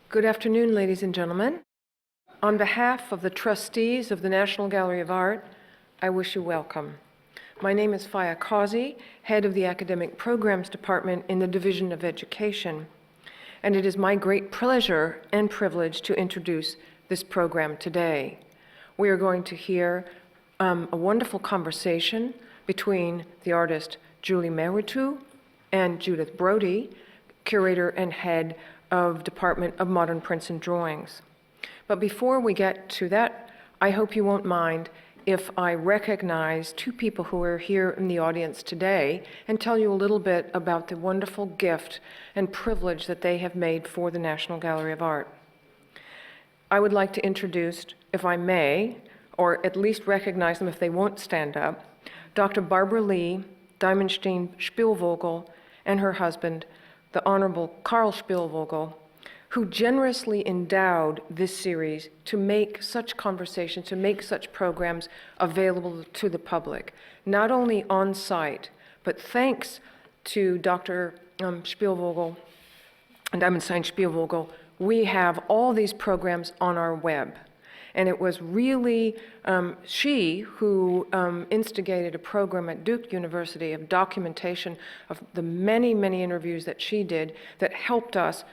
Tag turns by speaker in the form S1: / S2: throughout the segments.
S1: Good afternoon, ladies and gentlemen. On behalf of the trustees of the National Gallery of Art, I wish you welcome. My name is Faya Kazi, head of the Academic Programs Department in the Division of Education, and it is my great pleasure and privilege to introduce this program today. We are going to hear a wonderful conversation between the artist Julie Mehretu and Judith Brody, curator and head of Department of Modern Prints and Drawings. But before we get to that, I hope you won't mind if I recognize two people who are here in the audience today and tell you a little bit about the wonderful gift and privilege that they have made for the National Gallery of Art. I would like to introduce, if I may, or at least recognize them if they won't stand up, Dr. Barbara Lee Diamonstein-Spielvogel and her husband, the Honorable Carl Spielvogel, who generously endowed this series to make such conversations, to make such programs available to the public, not only on site, but thanks to Dr. Spielvogel and Diamonstein-Spielvogel, we have all these programs on our web. And it was really she who instigated a program at Duke University of documentation of the many, many interviews that she did that helped us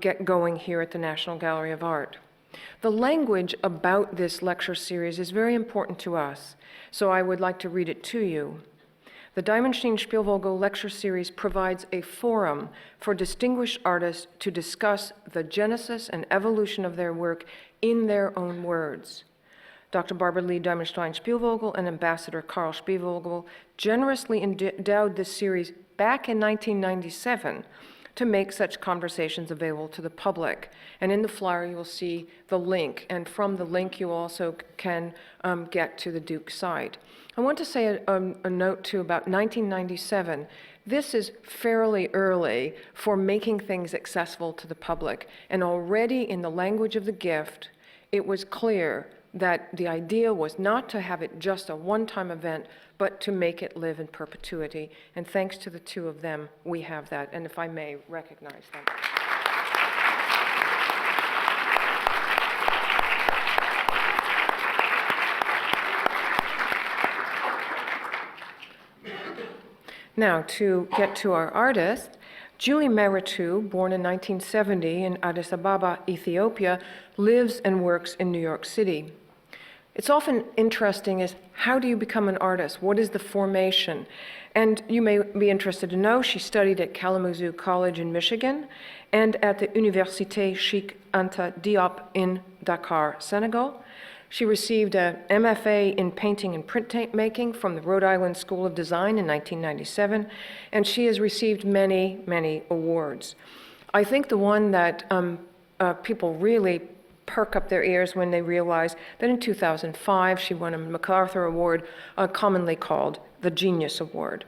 S1: get going here at the National Gallery of Art. The language about this lecture series is very important to us, so I would like to read it to you. The Diamonstein-Spielvogel lecture series provides a forum for distinguished artists to discuss the genesis and evolution of their work in their own words. Dr. Barbara Lee Diamonstein-Spielvogel and Ambassador Carl Spielvogel generously endowed this series back in 1997 to make such conversations available to the public. And in the flyer, you will see the link, and from the link, you also can get to the Duke site. I want to say a note, too, about 1997. This is fairly early for making things accessible to the public, and already in the language of the gift, it was clear that the idea was not to have it just a one-time event, but to make it live in perpetuity. And thanks to the two of them, we have that. And if I may recognize them. Now, to get to our artist, Julie Mehretu, born in 1970 in Addis Ababa, Ethiopia, lives and works in New York City. It's often interesting is, how do you become an artist? What is the formation? And you may be interested to know she studied at Kalamazoo College in Michigan and at the Université Cheikh Anta Diop in Dakar, Senegal. She received a MFA in painting and printmaking from the Rhode Island School of Design in 1997, and she has received many, many awards. I think the one that people really perk up their ears when they realize that in 2005 she won a MacArthur Award, commonly called the Genius Award.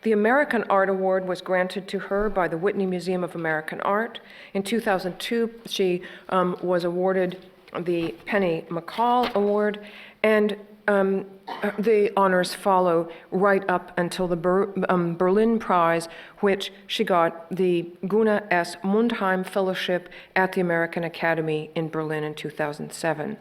S1: The American Art Award was granted to her by the Whitney Museum of American Art. In 2002, she was awarded the Penny McCall Award, and the honors follow right up until the Berlin Prize, which she got the Gunnar S. Mundheim Fellowship at the American Academy in Berlin in 2007.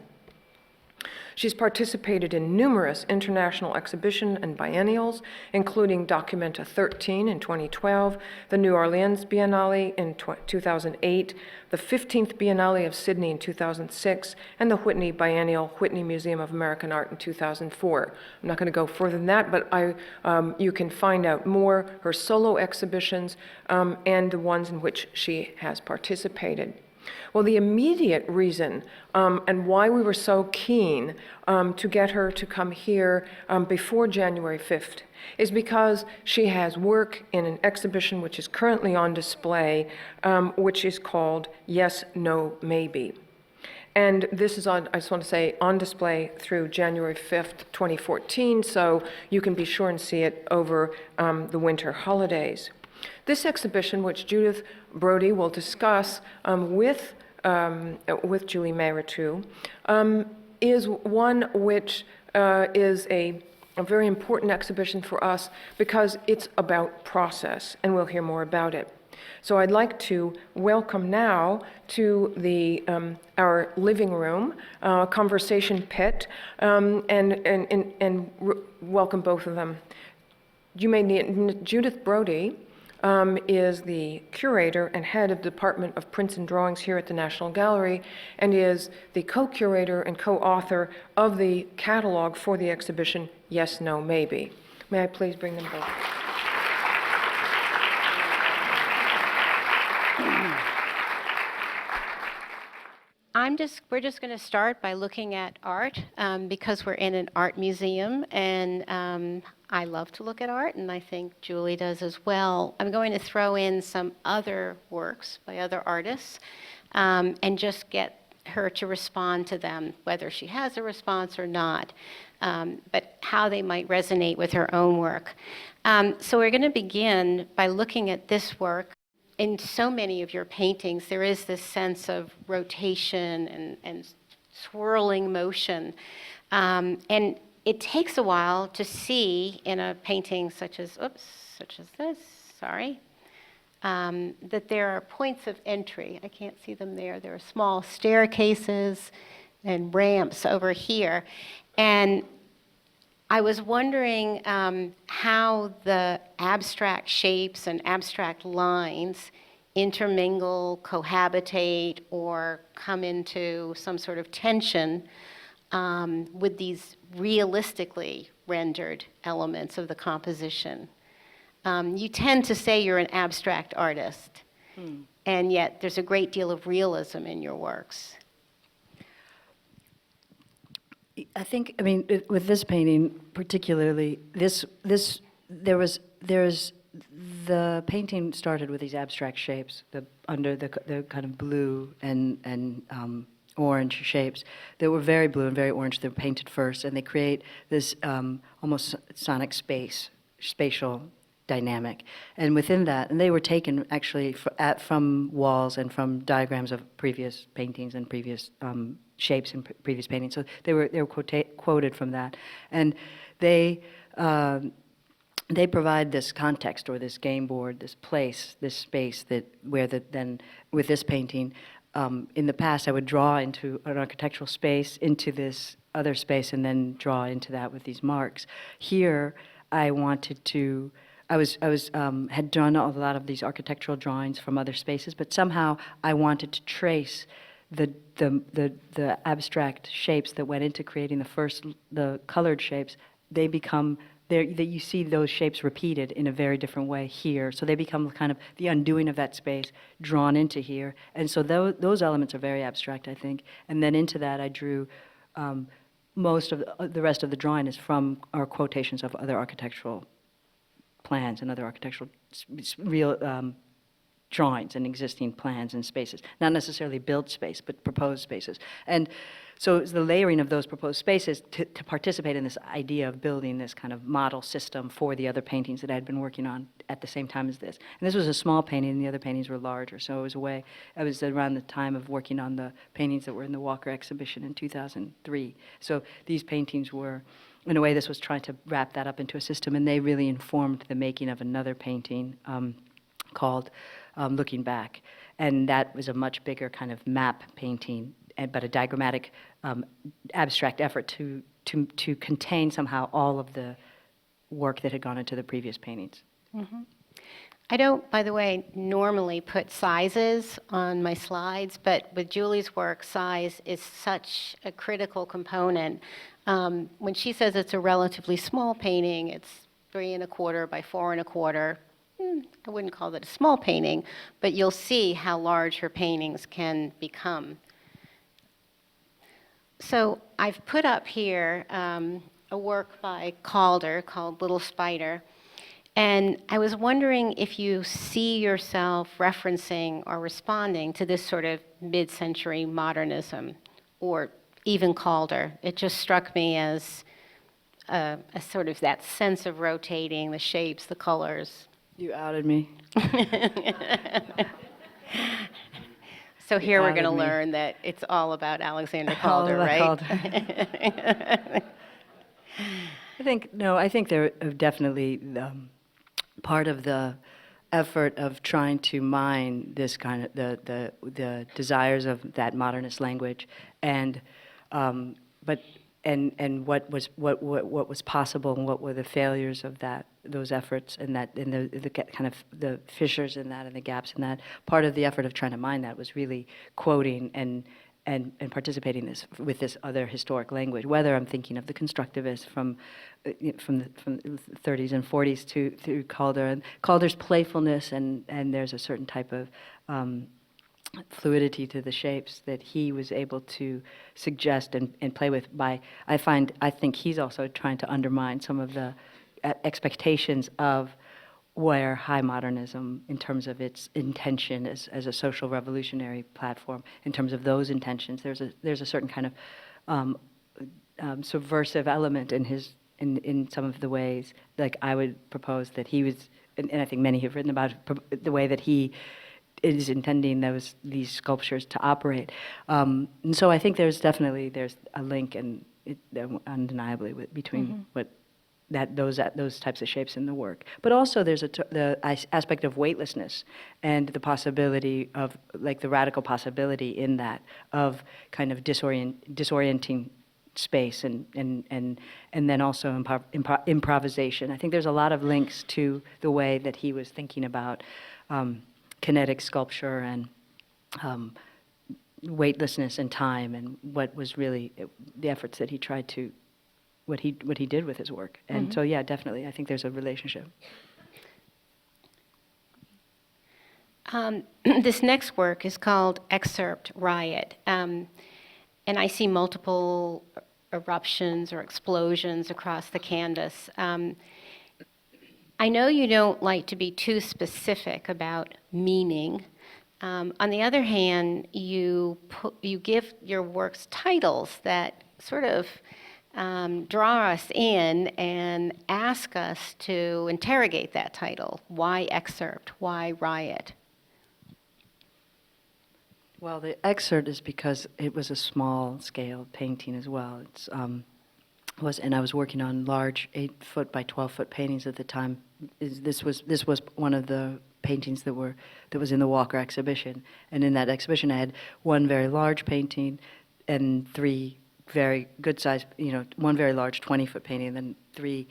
S1: She's participated in numerous international exhibition and biennials, including Documenta 13 in 2012, the New Orleans Biennale in 2008, the 15th Biennale of Sydney in 2006, and the Whitney Biennial Whitney Museum of American Art in 2004. I'm not going to go further than that, but you can find out more, her solo exhibitions, and the ones in which she has participated. Well, the immediate reason and why we were so keen to get her to come here before January 5th is because she has work in an exhibition which is currently on display, which is called Yes, No, Maybe. And this is on, I just want to say, on display through January 5th, 2014, so you can be sure and see it over the winter holidays. This exhibition, which Judith Brody will discuss with Julie Mehretu, is one which is a a very important exhibition for us because it's about process, and we'll hear more about it. So I'd like to welcome now to our living room, conversation pit, and welcome both of them. You may need Judith Brody. Is the curator and head of the Department of Prints and Drawings here at the National Gallery, and is the co-curator and co-author of the catalog for the exhibition, Yes, No, Maybe. May I please bring them both?
S2: We're just going to start by looking at art because we're in an art museum, and I love to look at art, and I think Julie does as well. I'm going to throw in some other works by other artists and just get her to respond to them, whether she has a response or not, but how they might resonate with her own work. So we're going to begin by looking at this work. In so many of your paintings, there is this sense of rotation and swirling motion. And it takes a while to see in a painting such as this, that there are points of entry. I can't see them there. There are small staircases and ramps over here. And I was wondering how the abstract shapes and abstract lines intermingle, cohabitate, or come into some sort of tension with these realistically rendered elements of the composition. You tend to say you're an abstract artist, and yet there's a great deal of realism in your works.
S3: I think, with this painting particularly, there's the painting started with these abstract shapes, under the kind of blue and orange shapes that were very blue and very orange. They were painted first, and they create this almost sonic spatial dynamic. And within that, and they were taken actually from walls and from diagrams of previous paintings and previous shapes in previous paintings. So they were quoted from that, and they provide this context or this game board, this place, this space then with this painting. In the past, I would draw into an architectural space, into this other space, and then draw into that with these marks. Here, I wanted to. Had done a lot of these architectural drawings from other spaces, but somehow I wanted to trace the abstract shapes that went into creating the colored shapes. They become there. That you see those shapes repeated in a very different way here. So they become kind of the undoing of that space, drawn into here. And so those elements are very abstract, I think. And then into that, I drew. Most of the rest of the drawing is from our quotations of other architectural plans and other architectural real drawings and existing plans and spaces, not necessarily built space, but proposed spaces. And so it's the layering of those proposed spaces to participate in this idea of building this kind of model system for the other paintings that I had been working on at the same time as this. And this was a small painting, and the other paintings were larger. So it was around the time of working on the paintings that were in the Walker exhibition in 2003. So these paintings were, in a way, this was trying to wrap that up into a system, and they really informed the making of another painting called Looking Back. And that was a much bigger kind of map painting, but a diagrammatic abstract effort to contain somehow all of the work that had gone into the previous paintings.
S2: Mm-hmm. I don't, by the way, normally put sizes on my slides, but with Julie's work, size is such a critical component. When she says it's a relatively small painting, it's 3 1/4 by 4 1/4. I wouldn't call that a small painting, but you'll see how large her paintings can become. So I've put up here a work by Calder called Little Spider. And I was wondering if you see yourself referencing or responding to this sort of mid-century modernism, or even Calder. It just struck me as a sort of that sense of rotating, the shapes, the colors.
S3: You outed me.
S2: So here we're going to
S3: me.
S2: learn that it's all about Alexander Calder, right?
S3: I think they're definitely part of the effort of trying to mine this kind of the desires of that modernist language, and but and what was possible and what were the failures of those efforts, and the kind of the fissures in that and the gaps in that. Part of the effort of trying to mine that was really quoting and participating with this other historic language, whether I'm thinking of the constructivists from the 30s and 40s through Calder, and Calder's playfulness, and there's a certain type of fluidity to the shapes that he was able to suggest and play with. I think he's also trying to undermine some of the expectations of where high modernism, in terms of its intention as a social revolutionary platform, in terms of those intentions, there's a certain kind of subversive element in some of the ways. Like I would propose that he was, and I think many have written about the way that he is intending these sculptures to operate. And so I think there's a link, and undeniably, between those types of shapes in the work. But also there's the aspect of weightlessness and the possibility of, like, the radical possibility in that of kind of disorienting space and then also improvisation. I think there's a lot of links to the way that he was thinking about kinetic sculpture and weightlessness and time, and what was really the efforts that he tried to, what he did with his work. And so, yeah, definitely, I think there's a relationship.
S2: This next work is called Excerpt Riot. And I see multiple eruptions or explosions across the canvas. I know you don't like to be too specific about meaning. On the other hand, you give your works titles that sort of draw us in and ask us to interrogate that title. Why excerpt? Why riot?
S3: Well, the excerpt is because it was a small-scale painting as well. And I was working on large 8-foot by 12-foot paintings at the time. This was one of the paintings that was in the Walker exhibition. And in that exhibition, I had one very large painting and three very good size, one very large 20-foot painting, and then three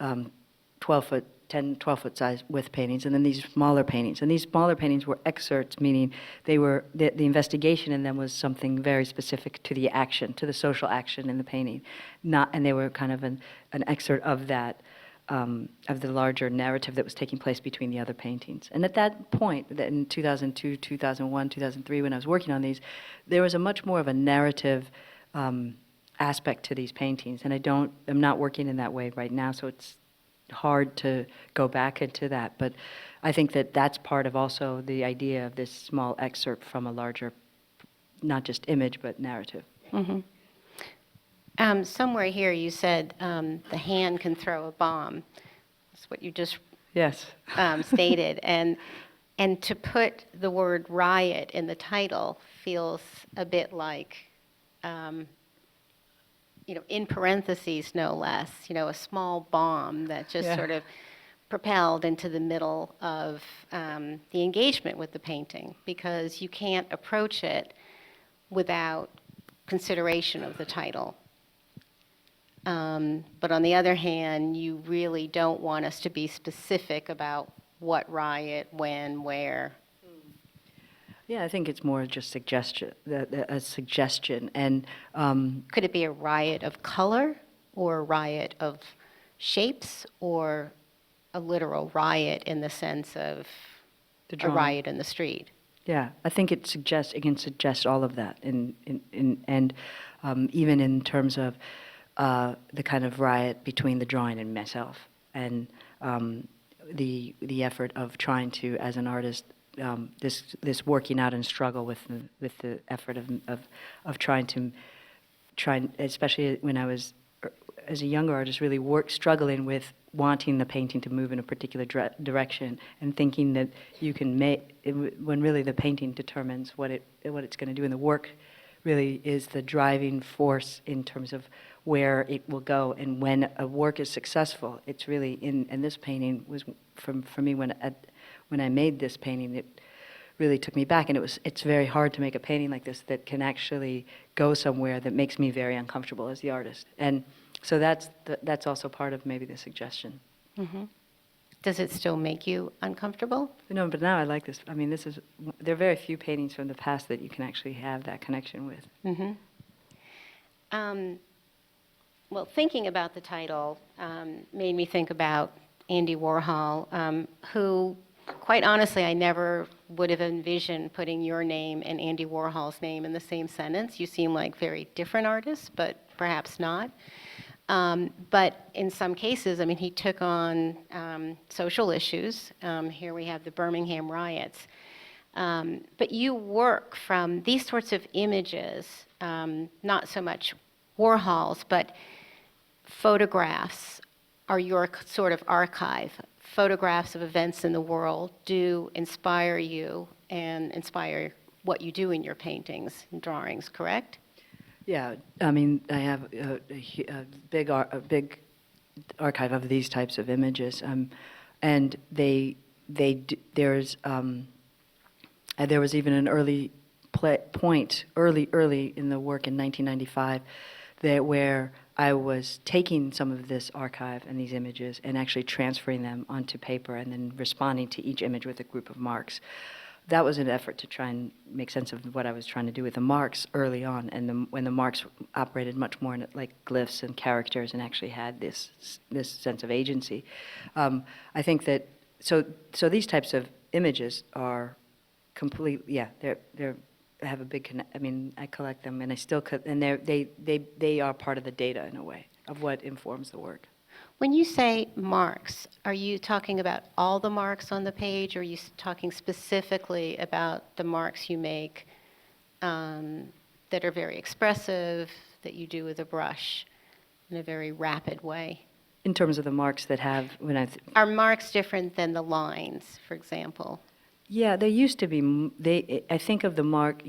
S3: 12-foot, 12-foot size width paintings, and then these smaller paintings. And these smaller paintings were excerpts, meaning they were, the investigation in them was something very specific to the action, to the social action in the painting. And they were kind of an excerpt of that, of the larger narrative that was taking place between the other paintings. And at that point, in 2002, 2001, 2003, when I was working on these, there was a much more of a narrative aspect to these paintings, and I'm not working in that way right now, so it's hard to go back into that. But I think that that's part of also the idea of this small excerpt from a larger, not just image, but narrative.
S2: Mm-hmm. Somewhere here you said the hand can throw a bomb. That's what you just stated, and to put the word riot in the title feels a bit like, in parentheses, no less, a small bomb that just sort of propelled into the middle of the engagement with the painting, because you can't approach it without consideration of the title. But on the other hand, you really don't want us to be specific about what riot, when, where.
S3: Yeah, I think it's more just suggestion, a suggestion. And
S2: could it be a riot of color, or a riot of shapes, or a literal riot in the sense of a riot in the street?
S3: Yeah, I think it can suggest all of that, and even in terms of the kind of riot between the drawing and myself, and the effort of trying to, as an artist, this working out and struggle with the effort of trying, especially when I was as a younger artist, really struggling with wanting the painting to move in a particular direction, and thinking that you can make it, when really the painting determines what it's going to do, and the work really is the driving force in terms of where it will go. And when a work is successful, it's really and this painting was, for me, when I made this painting, it really took me back. And it's very hard to make a painting like this that can actually go somewhere that makes me very uncomfortable as the artist. And so that's also part of maybe the suggestion.
S2: Does it still make you uncomfortable?
S3: No, but now I like this. I mean, there are very few paintings from the past that you can actually have that connection with.
S2: Well, thinking about the title made me think about Andy Warhol, who, quite honestly, I never would have envisioned putting your name and Andy Warhol's name in the same sentence. You seem like very different artists, but perhaps not. But in some cases, I mean, he took on social issues. Here we have the Birmingham riots. But you work from these sorts of images, not so much Warhol's, but photographs are your sort of archive. Photographs of events in the world do inspire you and inspire what you do in your paintings and drawings, correct?
S3: Yeah, I mean, I have a big archive of these types of images, and there was even an early point, early in the work in 1995, where I was taking some of this archive and these images and actually transferring them onto paper and then responding to each image with a group of marks. That was an effort to try and make sense of what I was trying to do with the marks early on, and when the marks operated much more like glyphs and characters and actually had this sense of agency. I think that so these types of images are they're have a big I mean, I collect them and I still and they are part of the data in a way of what informs the work.
S2: When you say marks, are you talking about all the marks on the page, or are you talking specifically about the marks you make that are very expressive, that you do with a brush in a very rapid way?
S3: In terms of the marks that have,
S2: Are marks different than the lines, for example?
S3: Yeah, there used to be, I think of the mark,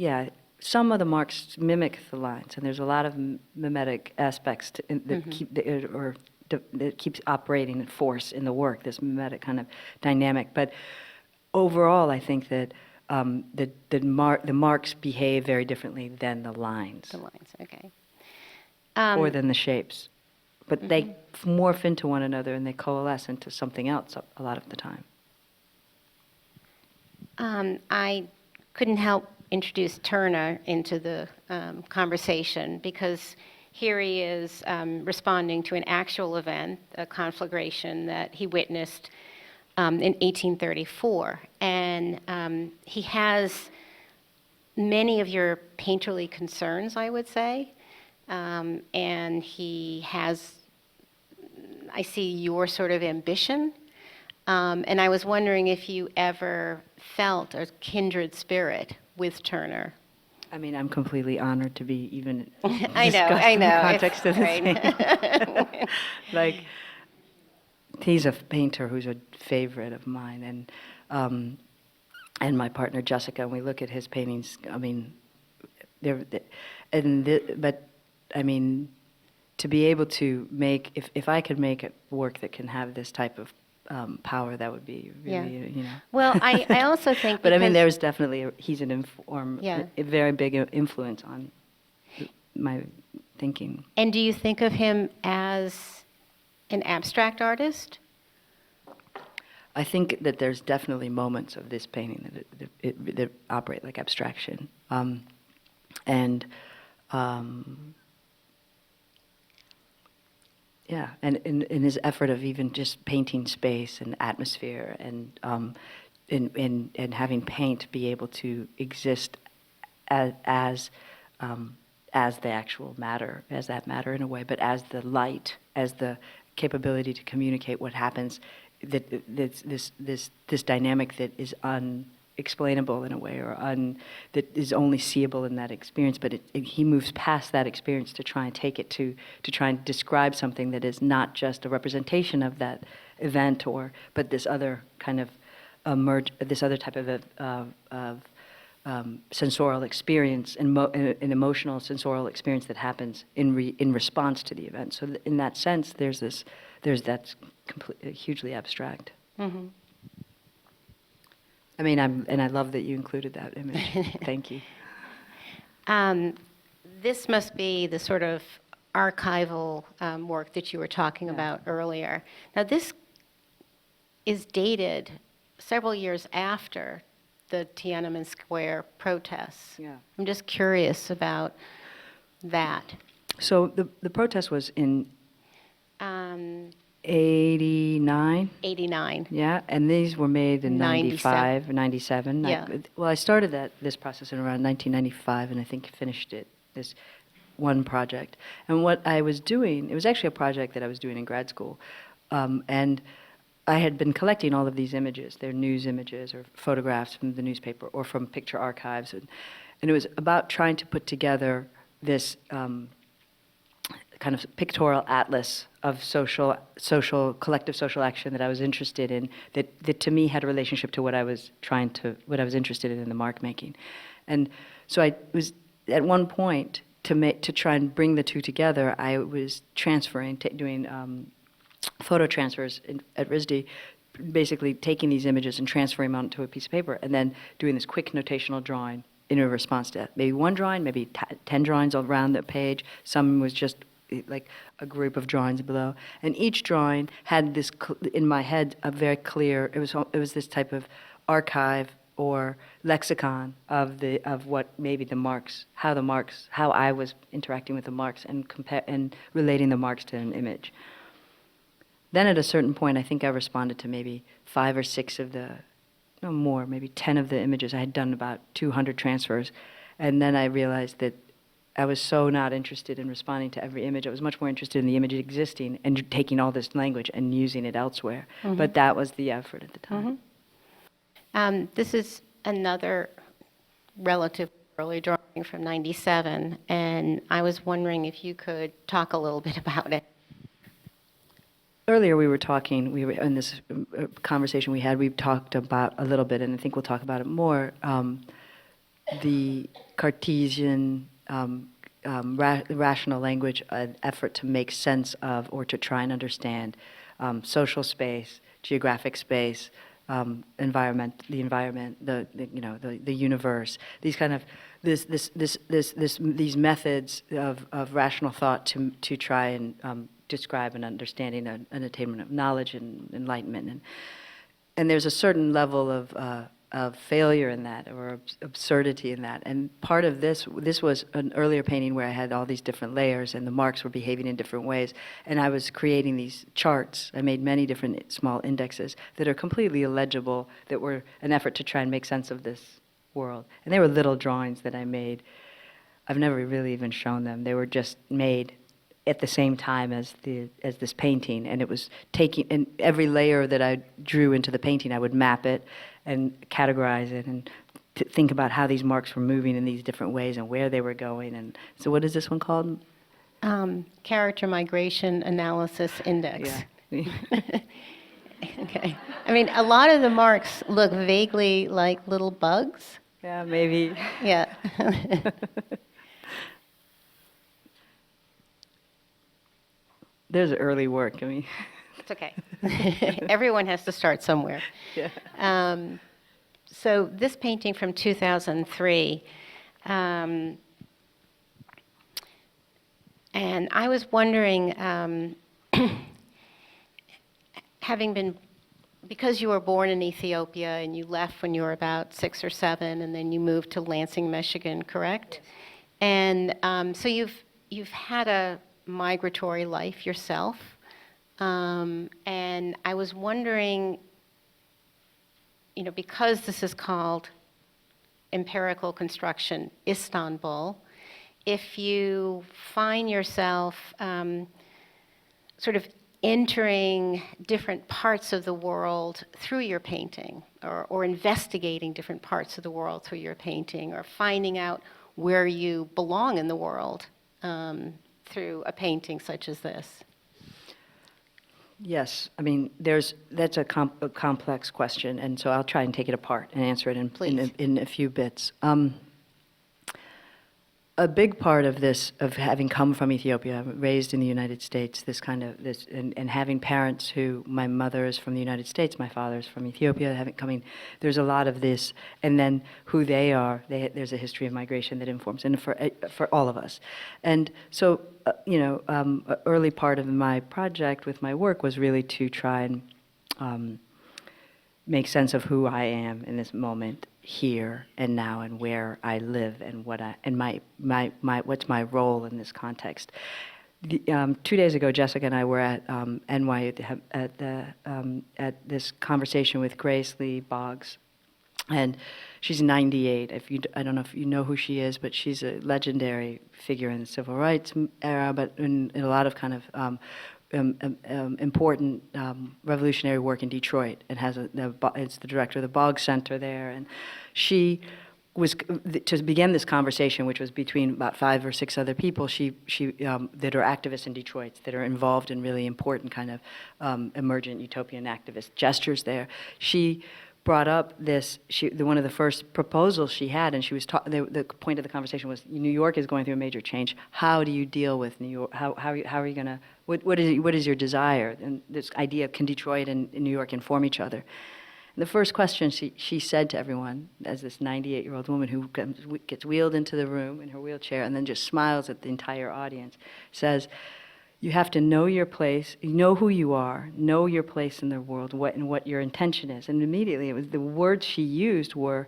S3: some of the marks mimic the lines, and there's a lot of mimetic aspects that that keeps operating in force in the work, this mimetic kind of dynamic. But overall, I think that the marks behave very differently than the lines.
S2: The lines, okay.
S3: Or than the shapes. But they morph into one another and they coalesce into something else a lot of the time.
S2: I couldn't help introduce Turner into the conversation because here he is responding to an actual event, a conflagration that he witnessed in 1834. And he has many of your painterly concerns, I would say. And he has, I see your sort of ambition. And I was wondering if you ever felt a kindred spirit with Turner.
S3: I mean, I'm completely honored to be even
S2: I
S3: discussed in the
S2: know.
S3: context of this
S2: Right.
S3: thing. Like, he's a painter who's a favorite of mine, and my partner Jessica. And we look at his paintings. I mean, but I mean, to be able to make, if I could make a work that can have this type of power, that would be really, you know.
S2: Well, I also think
S3: But I mean,
S2: because-
S3: there's definitely, he's
S2: Yeah.
S3: a very big influence on my thinking.
S2: And do you think of him as an abstract artist?
S3: I think that there's definitely moments of this painting that operate like abstraction. Yeah, and in his effort of even just painting space and atmosphere and having paint be able to exist as the actual matter, as that matter in a way, but as the light, as the capability to communicate what happens, this dynamic that is unexplainable in a way, or that is only seeable in that experience, but he moves past that experience to try and take it to try and describe something that is not just a representation of that event, but this other kind of this other type of sensorial experience and an emotional sensorial experience that happens in response to the event. So in that sense, that's hugely abstract.
S2: Mm-hmm.
S3: I mean, I love that you included that image. Thank you.
S2: This must be the sort of archival work that you were talking about earlier. Now, this is dated several years after the Tiananmen Square protests.
S3: Yeah.
S2: I'm just curious about that.
S3: So the protest was in
S2: Um,
S3: 89.
S2: 89.
S3: Yeah, and these were made in 95 or 97.
S2: Yeah.
S3: Well, I started this process in around 1995, and I think finished this one project. And what I was doing, it was actually a project that I was doing in grad school, and I had been collecting all of these images. They're news images or photographs from the newspaper or from picture archives, and it was about trying to put together this kind of pictorial atlas of collective social action that I was interested in, that to me had a relationship to what I was interested in the mark making. And so I was, at one point, to try and bring the two together, I was doing photo transfers at RISD, basically taking these images and transferring them onto a piece of paper, and then doing this quick notational drawing in a response to that. Maybe one drawing, maybe 10 drawings around the page. Some was just like a group of drawings below. And each drawing had this, in my head, a very clear, it was this type of archive or lexicon of what maybe the marks, how I was interacting with the marks and relating the marks to an image. Then at a certain point, I think I responded to maybe 5 or 6 of no more, maybe 10 of the images. I had done about 200 transfers. And then I realized that I was so not interested in responding to every image. I was much more interested in the image existing and taking all this language and using it elsewhere. Mm-hmm. But that was the effort at the time.
S2: Mm-hmm. This is another relatively early drawing from 97, and I was wondering if you could talk a little bit about it.
S3: Earlier we were in this conversation we talked about a little bit, and I think we'll talk about it more, the Cartesian rational language, an effort to make sense of or to try and understand social space, geographic space, the environment, the universe. These kind of these methods of rational thought to try and describe an understanding, an attainment of knowledge and enlightenment, and there's a certain level of failure in that, or absurdity in that. And part of this was an earlier painting where I had all these different layers and the marks were behaving in different ways. And I was creating these charts. I made many different small indexes that are completely illegible, that were an effort to try and make sense of this world. And they were little drawings that I made. I've never really even shown them. They were just made at the same time as this painting, and it was and every layer that I drew into the painting, I would map it and categorize it and think about how these marks were moving in these different ways and where they were going. And so, what is this one called?
S2: Character Migration Analysis Index.
S3: Yeah.
S2: Okay. I mean, a lot of the marks look vaguely like little bugs.
S3: Yeah, maybe.
S2: Yeah.
S3: There's early work. I mean,
S2: it's okay. Everyone has to start somewhere.
S3: Yeah.
S2: So this painting from 2003, and I was wondering, because you were born in Ethiopia and you left when you were about 6 or 7, and then you moved to Lansing, Michigan, correct? Yes. And so you've had a migratory life yourself, and I was wondering, because this is called empirical construction Istanbul, if you find yourself sort of entering different parts of the world through your painting, or investigating different parts of the world through your painting, or finding out where you belong in the world through a painting such as this.
S3: Yes, I mean, that's a complex question, and so I'll try and take it apart and answer it
S2: Please.
S3: in a few bits. A big part of this, of having come from Ethiopia, raised in the United States, and having parents who, my mother is from the United States, my father is from Ethiopia, there's a lot of this, and then who they are, there's a history of migration that informs, and for all of us. And so, an early part of my project with my work was really to try and make sense of who I am in this moment, here and now, and where I live, and what's my role in this context. 2 days ago, Jessica and I were at NYU at this conversation with Grace Lee Boggs, and she's 98. I don't know if you know who she is, but she's a legendary figure in the civil rights era, but in a lot of kind of important revolutionary work in Detroit, and it's the director of the Boggs Center there. And she was, to begin this conversation, which was between about 5 or 6 other people, she that are activists in Detroit, that are involved in really important kind of emergent utopian activist gestures there. She brought up one of the first proposals she had, and she was the point of the conversation was, New York is going through a major change. How do you deal with New York? How are you going to, what is your desire? And this idea of, can Detroit and New York inform each other? And the first question she said to everyone, as this 98-year-old woman who gets wheeled into the room in her wheelchair and then just smiles at the entire audience, says, you have to know your place, know who you are, know your place in the world, what your intention is. And immediately, it was the words she used were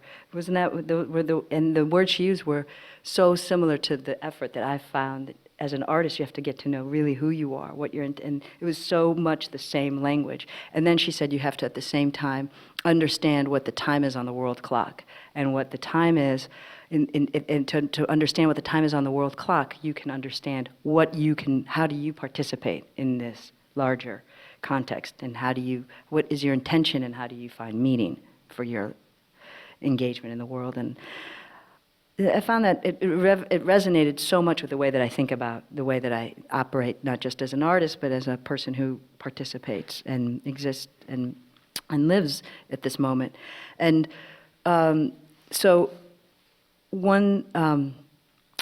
S3: so similar to the effort that I found that as an artist, you have to get to know really who you are, and it was so much the same language. And then she said you have to, at the same time, understand what the time is on the world clock, and what the time is. And to understand what the time is on the world clock, you can understand how do you participate in this larger context, and what is your intention, and how do you find meaning for your engagement in the world. And I found that it resonated so much with the way that I think about the way that I operate, not just as an artist, but as a person who participates and exists and lives at this moment. And so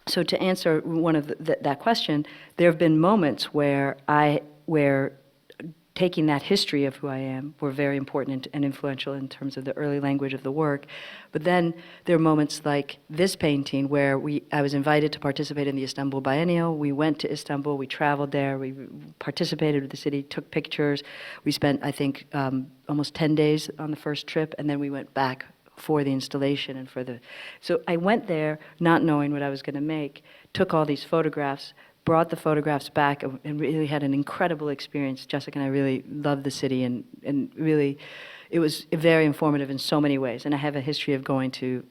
S3: to answer one of that question, there have been moments where taking that history of who I am were very important and influential in terms of the early language of the work. But then there are moments like this painting where I was invited to participate in the Istanbul Biennial. We went to Istanbul, we traveled there, we participated with the city, took pictures. We spent, I think, almost 10 days on the first trip, and then we went back for the installation and so I went there not knowing what I was going to make, took all these photographs, brought the photographs back, and really had an incredible experience. Jessica and I really loved the city, and really, it was very informative in so many ways. And I have a history of going to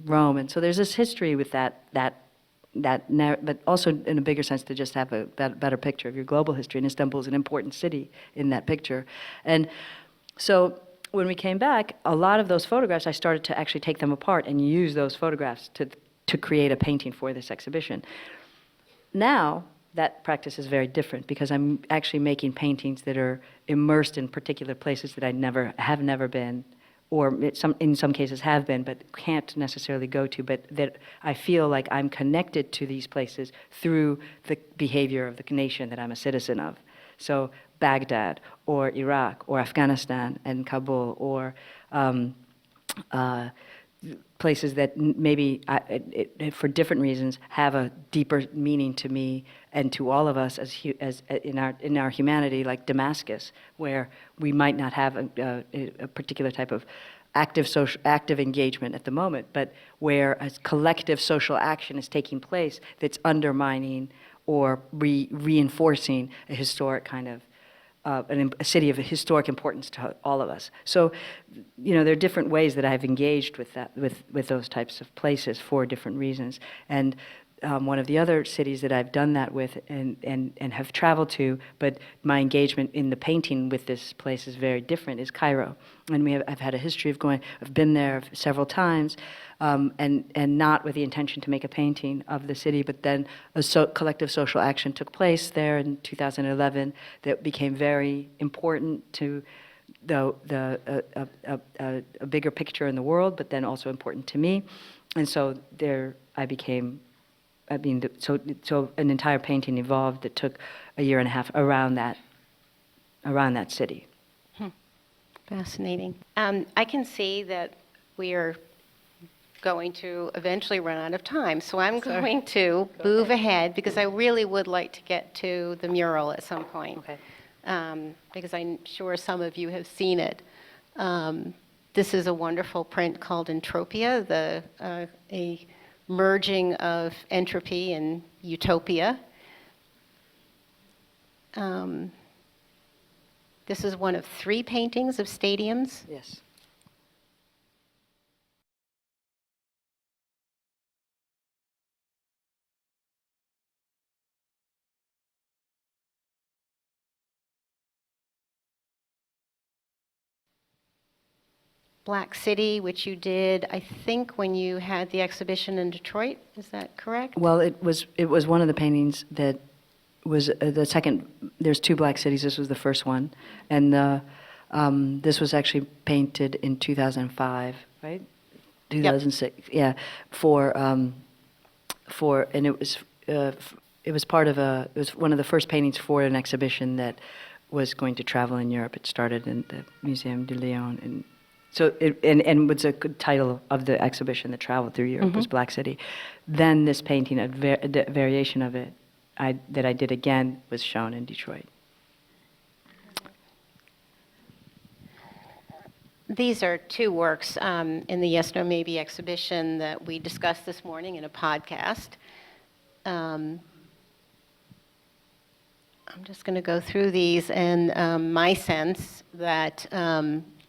S3: Rome, and so there's this history with that, but also in a bigger sense to just have a better picture of your global history. And Istanbul is an important city in that picture. And so when we came back, a lot of those photographs, I started to actually take them apart and use those photographs to create a painting for this exhibition. Now, that practice is very different, because I'm actually making paintings that are immersed in particular places that I have never been, or in some cases have been, but can't necessarily go to, but that I feel like I'm connected to these places through the behavior of the nation that I'm a citizen of. So Baghdad, or Iraq, or Afghanistan and Kabul, or places that maybe, for different reasons, have a deeper meaning to me and to all of us as in our humanity, like Damascus, where we might not have a particular type of active engagement at the moment, but where a collective social action is taking place that's undermining or reinforcing a historic kind of a city of historic importance to all of us. So, there are different ways that I've engaged with those types of places for different reasons. And one of the other cities that I've done that with and have traveled to, but my engagement in the painting with this place is very different, is Cairo. And I've had a history of going, I've been there several times, and not with the intention to make a painting of the city, but then a collective social action took place there in 2011 that became very important to a bigger picture in the world, but then also important to me. And so there I became, so an entire painting evolved that took a year and a half around that city.
S2: Fascinating. I can see that we are going to eventually run out of time, so I'm going to move ahead because I really would like to get to the mural at some point.
S3: Okay.
S2: Because I'm sure some of you have seen it. This is a wonderful print called Entropia, a merging of entropy and utopia. This is one of 3 paintings of stadiums.
S3: Yes.
S2: Black City, which you did, I think, when you had the exhibition in Detroit. Is that correct?
S3: Well, it was one of the paintings that was the second. There's 2 Black Cities. This was the first one, and this was actually painted in 2005, right? 2006. Yeah, and it was part of it was one of the first paintings for an exhibition that was going to travel in Europe. It started in the Muséum de Lyon, and so and was a good title of the exhibition that traveled through Europe was Black City. Then this painting, a variation of it, that I did again, was shown in Detroit.
S2: These are 2 works in the Yes, No, Maybe exhibition that we discussed this morning in a podcast. I'm just going to go through these, and my sense that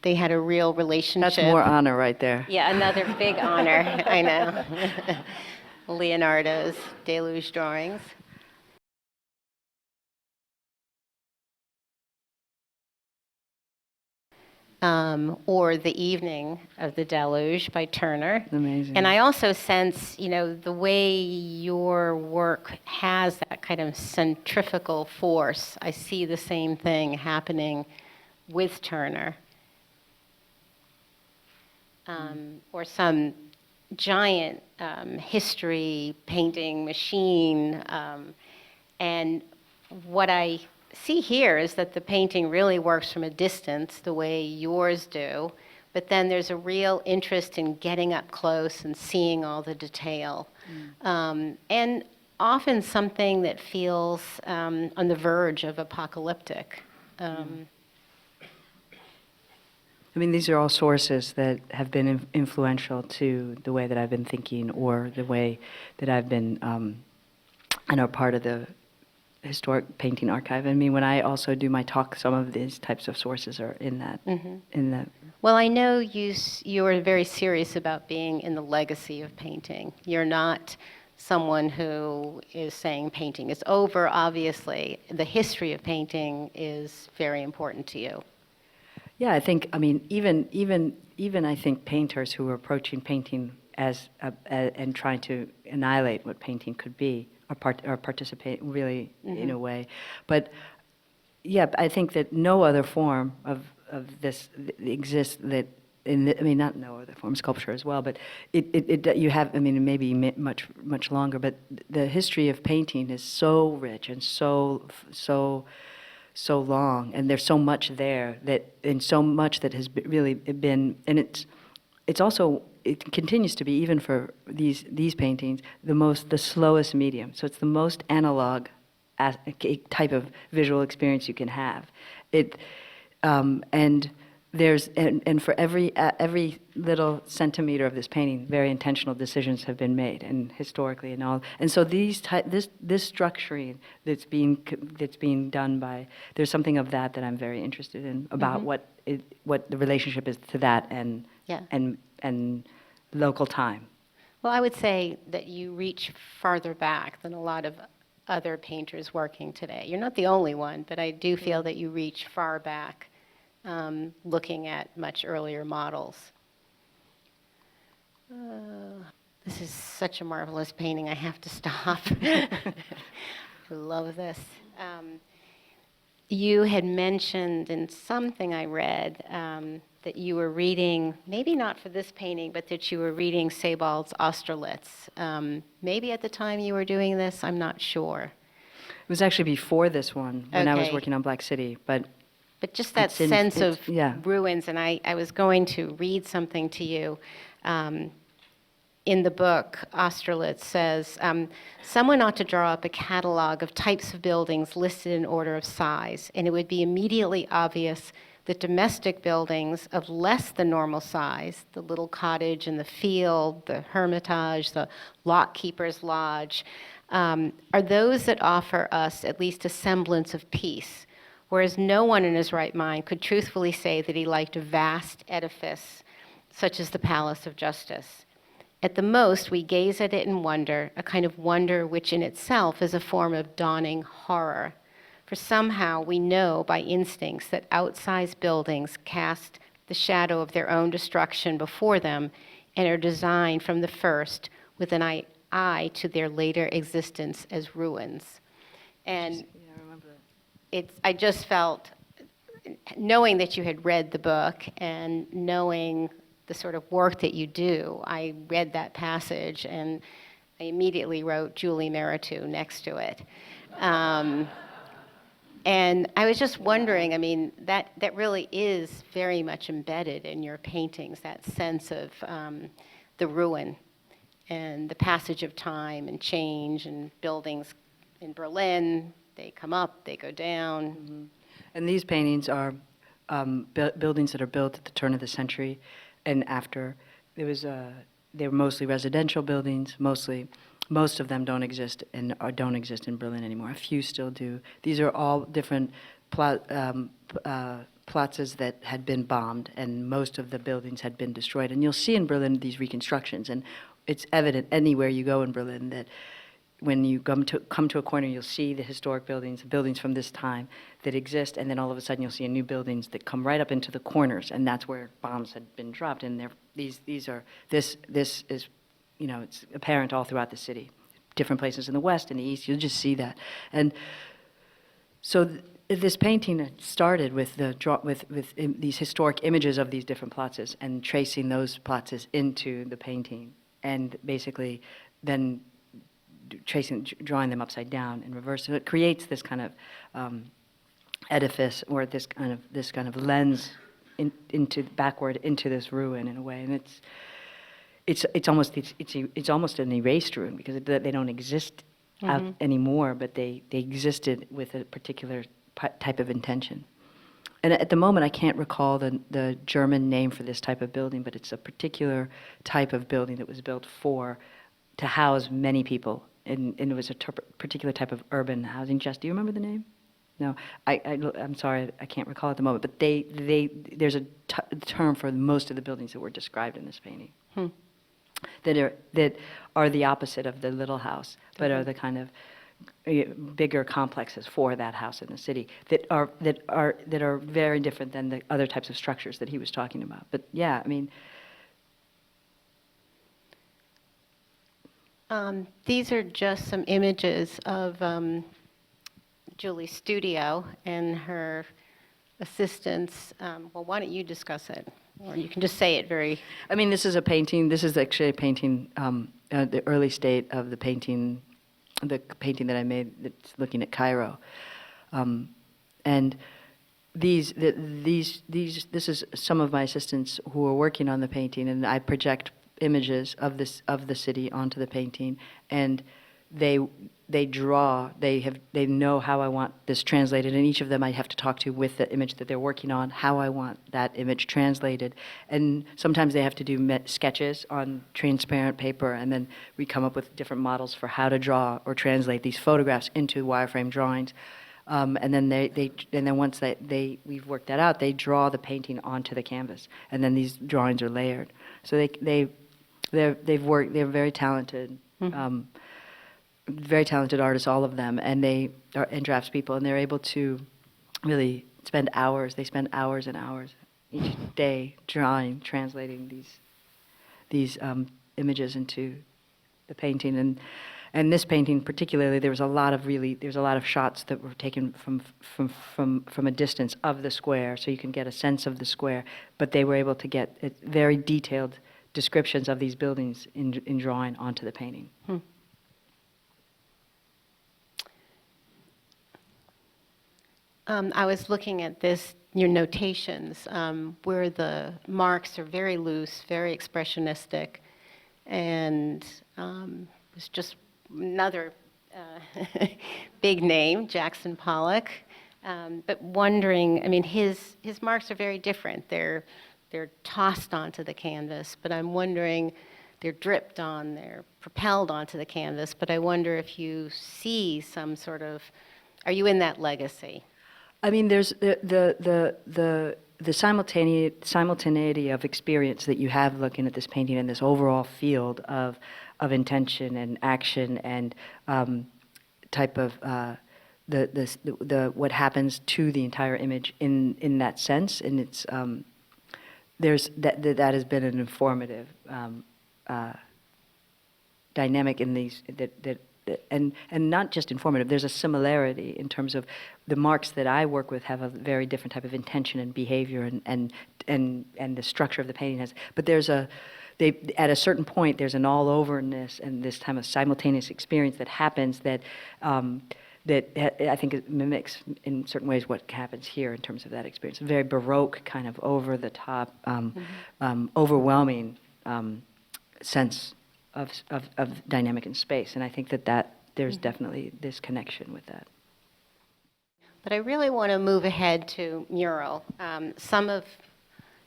S2: they had a real relationship.
S3: That's more honor right there.
S2: Yeah, another big honor, I know. Leonardo's Deluge drawings. Or The Evening of the Deluge by Turner.
S3: Amazing.
S2: And I also sense, the way your work has that kind of centrifugal force. I see the same thing happening with Turner. Or some giant history painting machine. And what I see here is that the painting really works from a distance the way yours do, but then there's a real interest in getting up close and seeing all the detail. And often something that feels on the verge of apocalyptic.
S3: I mean, these are all sources that have been influential to the way that I've been thinking, or the way that I've been, and are part of the historic painting archive. I mean, when I also do my talk, some of these types of sources are in that. In that.
S2: Well, I know you are very serious about being in the legacy of painting. You're not someone who is saying painting is over. Obviously, the history of painting is very important to you.
S3: Yeah, I think. I mean, even I think painters who are approaching painting as and trying to annihilate what painting could be are participating really in a way. But yeah, I think that no other form of this exists that. I mean, not no other form, sculpture as well, but you have. I mean, it may be much longer, but the history of painting is so rich and so long, and there's so much there and so much that has really been, and it's also, it continues to be, even for these paintings, the slowest medium. So it's the most analog type of visual experience you can have. And there's and for every little centimeter of this painting, very intentional decisions have been made, and historically and all. And so this structuring that's being done by, there's something of that I'm very interested in, about what the relationship is to that and local time.
S2: Well, I would say that you reach farther back than a lot of other painters working today. You're not the only one, but I do feel that you reach far back, looking at much earlier models. This is such a marvelous painting, I have to stop. I love this. You had mentioned in something I read that you were reading, maybe not for this painting, but that you were reading Sebald's Austerlitz. Maybe at the time you were doing this, I'm not sure.
S3: It was actually before this one, when I was
S2: Okay.
S3: working on Black City, but
S2: But just that
S3: It's in-
S2: sense
S3: it's-
S2: of
S3: yeah.
S2: ruins, and I was going to read something to you. In the book, Austerlitz says, someone ought to draw up a catalog of types of buildings listed in order of size, and it would be immediately obvious that domestic buildings of less than normal size, the little cottage in the field, the hermitage, the lockkeeper's lodge, are those that offer us at least a semblance of peace, whereas no one in his right mind could truthfully say that he liked a vast edifice such as the Palace of Justice. At the most, we gaze at it in wonder, a kind of wonder which in itself is a form of dawning horror. For somehow we know by instincts that outsized buildings cast the shadow of their own destruction before them and are designed from the first with an eye to their later existence as ruins. And I just felt, knowing that you had read the book and knowing the sort of work that you do, I read that passage and I immediately wrote Julie Meritou next to it. And I was just wondering, I mean, that really is very much embedded in your paintings, that sense of the ruin and the passage of time and change, and buildings in Berlin, they come up, they go down.
S3: And these paintings are buildings that are built at the turn of the century and after. They were mostly residential buildings, most of them don't exist don't exist in Berlin anymore. A few still do. These are all different plazas that had been bombed, and most of the buildings had been destroyed. And you'll see in Berlin these reconstructions, and it's evident anywhere you go in Berlin that when you come to a corner, you'll see the historic buildings from this time that exist, and then all of a sudden you'll see new buildings that come right up into the corners, and that's where bombs had been dropped. And this is, you know, it's apparent all throughout the city, different places in the west and the east. You'll just see that. And so this painting started with these historic images of these different plazas and tracing those plazas into the painting, and basically then drawing them upside down in reverse. So it creates this kind of edifice, or this kind of lens into backward into this ruin in a way, and it's almost an erased ruin, because they don't exist out anymore, but they existed with a particular type of intention. And at the moment, I can't recall the German name for this type of building, but it's a particular type of building that was built to house many people, and it was a particular type of urban housing. Jess, do you remember the name? No, I'm sorry, I can't recall at the moment, but there's a term for most of the buildings that were described in this painting. That are the opposite of the little house, but are the kind of bigger complexes for that house in the city that are very different than the other types of structures that he was talking about. But yeah, I mean,
S2: These are just some images of Julie's studio and her assistants. Well, why don't you discuss it? Or you can just say it very...
S3: I mean, this is actually a painting, the early state of the painting that I made that's looking at Cairo. And this is some of my assistants who are working on the painting, and I project images of the city onto the painting, and they know how I want this translated, and each of them I have to talk to with the image that they're working on, how I want that image translated. And sometimes they have to do sketches on transparent paper, and then we come up with different models for how to draw or translate these photographs into wireframe drawings. And then once we've worked that out, they draw the painting onto the canvas, and then these drawings are layered. So the They're very talented artists, all of them, and they are and draftspeople, and they're able to really spend hours. They spend hours and hours each day drawing, translating these images into the painting. And this painting particularly, there's a lot of shots that were taken from a distance of the square, so you can get a sense of the square. But they were able to get very detailed descriptions of these buildings in drawing onto the painting.
S2: I was looking at your notations, where the marks are very loose, very expressionistic, and it's just another big name, Jackson Pollock. But wondering, I mean, his marks are very different. They're tossed onto the canvas, but I'm wondering, they're dripped on, they're propelled onto the canvas. But I wonder if you see some sort of, are you in that legacy?
S3: I mean, there's the simultaneity of experience that you have looking at this painting and this overall field of intention and action and type of the what happens to the entire image in that sense, and it's there's that has been an informative dynamic in these that. And not just informative, there's a similarity in terms of the marks that I work with have a very different type of intention and behavior and the structure of the painting has. But at a certain point, there's an all-overness and this time of simultaneous experience that happens that I think it mimics in certain ways what happens here in terms of that experience. A very Baroque kind of over-the-top, overwhelming sense of dynamic in space, and I think that there's definitely this connection with that.
S2: But I really want to move ahead to mural. Some of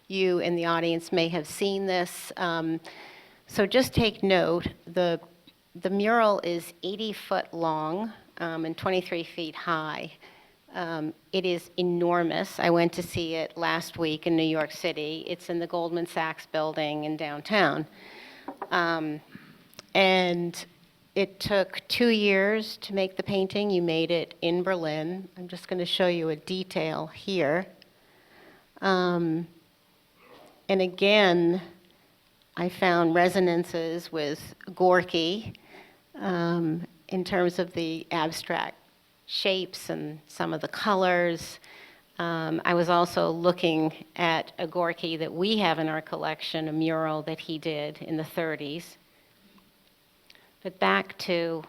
S2: you in the audience may have seen this, so just take note. The mural is 80 foot long and 23 feet high. It is enormous. I went to see it last week in New York City. It's in the Goldman Sachs building in downtown. And it took 2 years to make the painting. You made it in Berlin. I'm just going to show you a detail here. And again, I found resonances with Gorky in terms of the abstract shapes and some of the colors. I was also looking at a Gorky that we have in our collection, a mural that he did in the 30s. But back to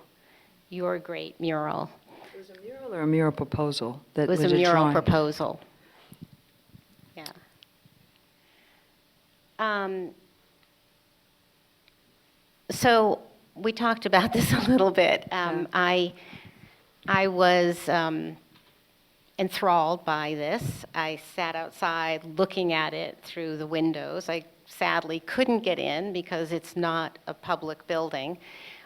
S2: your great mural.
S3: It was a mural or a mural proposal?
S2: It was a mural
S3: drawing?
S2: proposal. Yeah. So we talked about this a little bit. I was enthralled by this. I sat outside looking at it through the windows. I sadly couldn't get in because it's not a public building,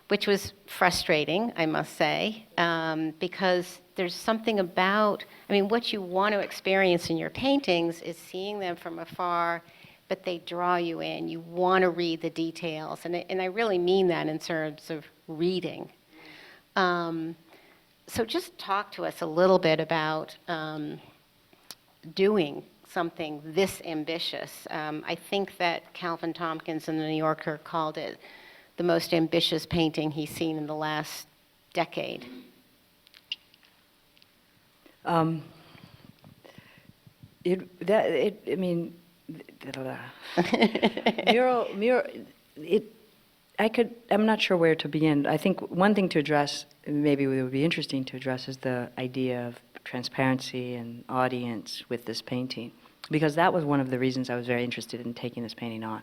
S2: which was frustrating, I must say, because there's something about, I mean, what you want to experience in your paintings is seeing them from afar, but they draw you in. You want to read the details, and I really mean that in terms of reading. So just talk to us a little bit about doing something this ambitious. I think that Calvin Tompkins in the New Yorker called it the most ambitious painting he's seen in the last decade.
S3: I'm not sure where to begin. I think one thing to address, maybe it would be interesting to address, is the idea of transparency and audience with this painting, because that was one of the reasons I was very interested in taking this painting on.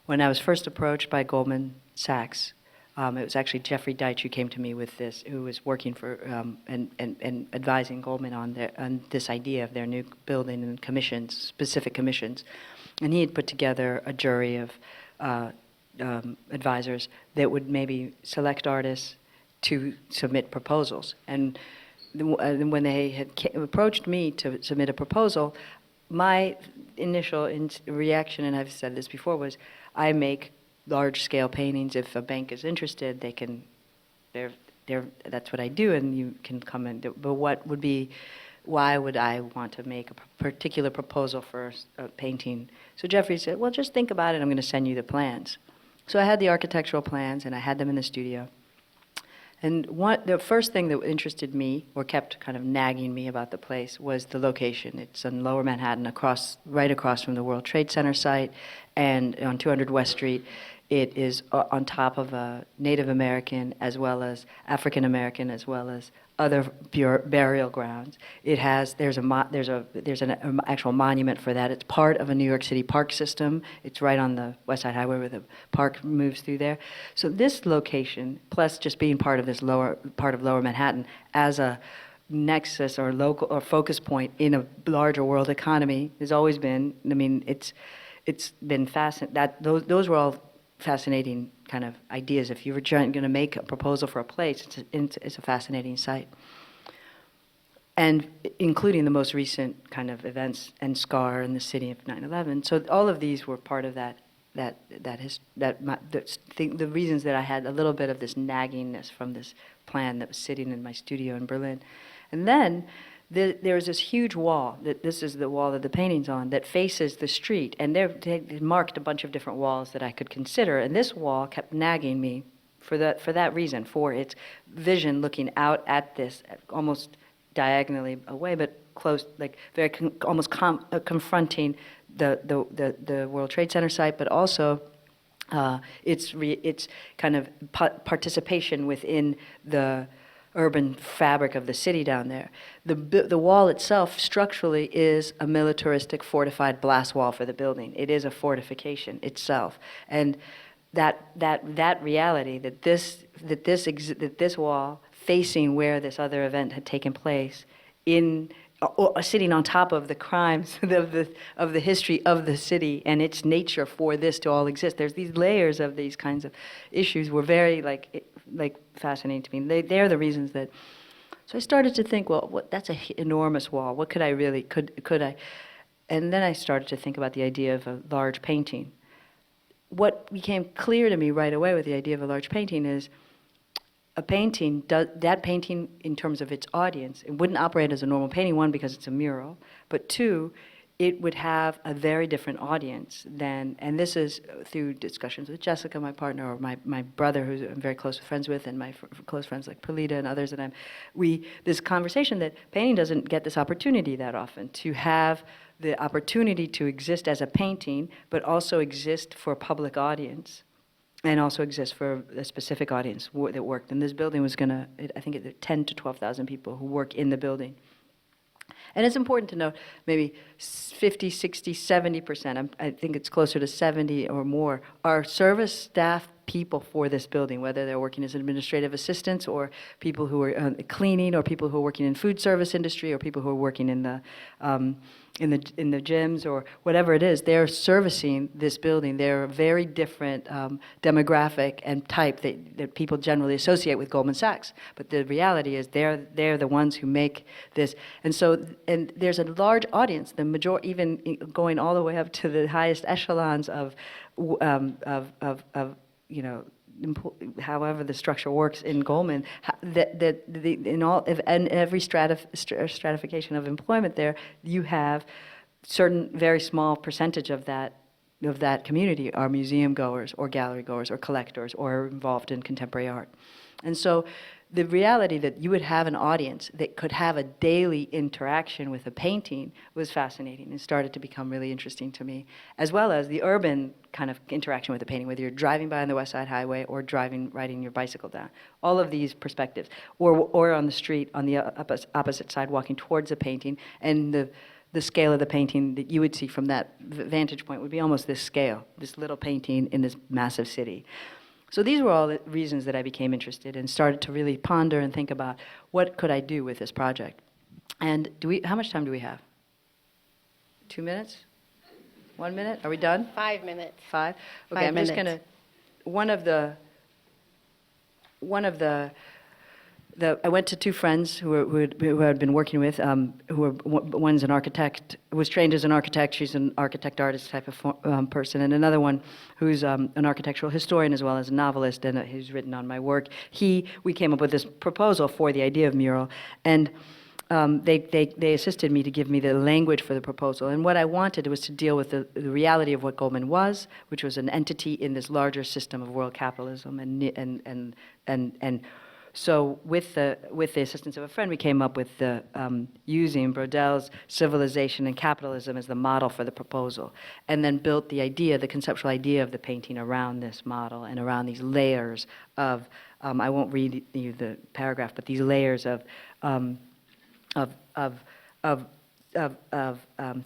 S3: When I was first approached by Goldman Sachs, it was actually Jeffrey Deitch who came to me with this, who was working for and advising Goldman on this idea of their new building and commissions, specific commissions. And he had put together a jury of advisors that would maybe select artists to submit proposals. And when they had approached me to submit a proposal, my initial reaction, and I've said this before, was I make large-scale paintings. If a bank is interested, they can, that's what I do, and you can come and do. But why would I want to make a particular proposal for a painting? So Jeffrey said, well, just think about it. I'm going to send you the plans. So I had the architectural plans, and I had them in the studio. And the first thing that interested me, or kept kind of nagging me about the place, was the location. It's in Lower Manhattan, right across from the World Trade Center site, and on 200 West Street. It is on top of a Native American, as well as African American, as well as other burial grounds. There's an actual monument for that. It's part of a New York City park system. It's right on the West Side Highway where the park moves through there. So this location, plus just being part of this part of Lower Manhattan, as a nexus or local or focus point in a larger world economy, has always been. I mean, it's been fascinating. Those were all fascinating kind of ideas. If you were going to make a proposal for a place, it's a fascinating site. And including the most recent kind of events and scar in the city of 9/11. So all of these were part of the reasons that I had a little bit of this naggingness from this plan that was sitting in my studio in Berlin. And then there's this huge wall, this is the wall that the painting's on, that faces the street. And they marked a bunch of different walls that I could consider. And this wall kept nagging me for that reason, for its vision looking out at this, almost diagonally away, but close, like very almost confronting the World Trade Center site, but also its kind of participation within the urban fabric of the city down there. The wall itself structurally is a militaristic fortified blast wall for the building. It is a fortification itself, and that reality that this wall facing where this other event had taken place, sitting on top of the crimes of the history of the city and its nature for this to all exist. There's these layers of these kinds of issues were very like fascinating to me. They're the reasons that. So I started to think, well, that's an enormous wall. What could I really could I? And then I started to think about the idea of a large painting. What became clear to me right away with the idea of a large painting is a painting, that painting in terms of its audience, it wouldn't operate as a normal painting, one, because it's a mural, but two, it would have a very different audience than, and this is through discussions with Jessica, my partner, or my brother, who I'm very close friends with, and my close friends like Perlita and others, and this conversation that painting doesn't get this opportunity that often, to have the opportunity to exist as a painting, but also exist for a public audience. And also exists for a specific audience that worked. And this building was I think it 10 to 12,000 people who work in the building. And it's important to note, maybe 50, 60, 70%, I think it's closer to 70 or more, are service staff people for this building, whether they're working as administrative assistants or people who are cleaning, or people who are working in food service industry, or people who are working in the gyms, or whatever it is. They're servicing this building. They're a very different demographic and type that people generally associate with Goldman Sachs. But the reality is they're the ones who make this. And so, and there's a large audience, even going all the way up to the highest echelons of however the structure works in Goldman, in every stratification of employment there, you have certain very small percentage of that community are museum goers or gallery goers or collectors or involved in contemporary art. And so the reality that you would have an audience that could have a daily interaction with a painting was fascinating and started to become really interesting to me, as well as the urban kind of interaction with the painting, whether you're driving by on the West Side Highway or riding your bicycle down. All of these perspectives, or on the street on the opposite side walking towards the painting, and the scale of the painting that you would see from that vantage point would be almost this scale, this little painting in this massive city. So these were all the reasons that I became interested and started to really ponder and think about what could I do with this project. And how much time do we have? 2 minutes? 1 minute? Are we done?
S2: 5 minutes.
S3: 5? Okay,
S2: 5
S3: I'm just
S2: minutes.
S3: gonna, one of the I went to two friends who I'd been working with, one's an architect, was trained as an architect, she's an architect-artist type of person, and another one who's an architectural historian as well as a novelist, and who's written on my work. We came up with this proposal for the idea of mural, and they assisted me to give me the language for the proposal. And what I wanted was to deal with the reality of what Goldman was, which was an entity in this larger system of world capitalism. And so with the assistance of a friend, we came up with using Braudel's Civilization and Capitalism as the model for the proposal, and then built the conceptual idea of the painting around this model and around these layers of, I won't read you the paragraph, but these layers of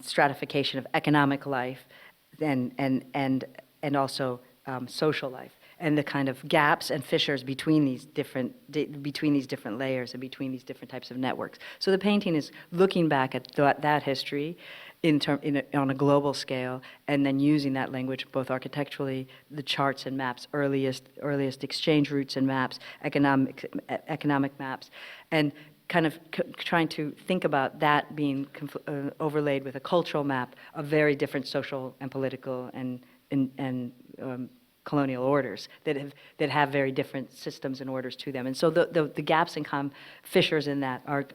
S3: stratification of economic life and also social life, and the kind of gaps and fissures between these different layers and between these different types of networks. So the painting is looking back at that history on a global scale, and then using that language both architecturally, the charts and maps, earliest exchange routes and maps, economic maps, and kind of trying to think about that being overlaid with a cultural map of very different social and political and colonial orders that have very different systems and orders to them. And so the gaps and fissures in that are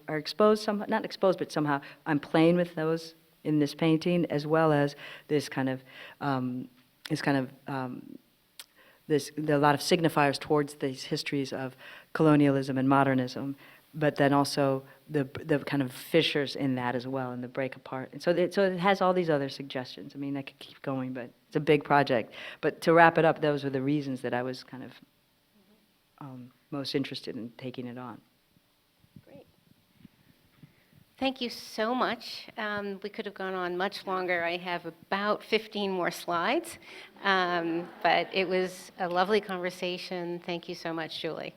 S3: exposed, not exposed, but somehow I'm playing with those in this painting, as well as there are a lot of signifiers towards these histories of colonialism and modernism, but then also the kind of fissures in that as well, and the break apart. And so it has all these other suggestions. I mean, I could keep going, but it's a big project. But to wrap it up, those were the reasons that I was kind of most interested in taking it on.
S2: Great. Thank you so much. We could have gone on much longer. I have about 15 more slides, but it was a lovely conversation. Thank you so much, Julie.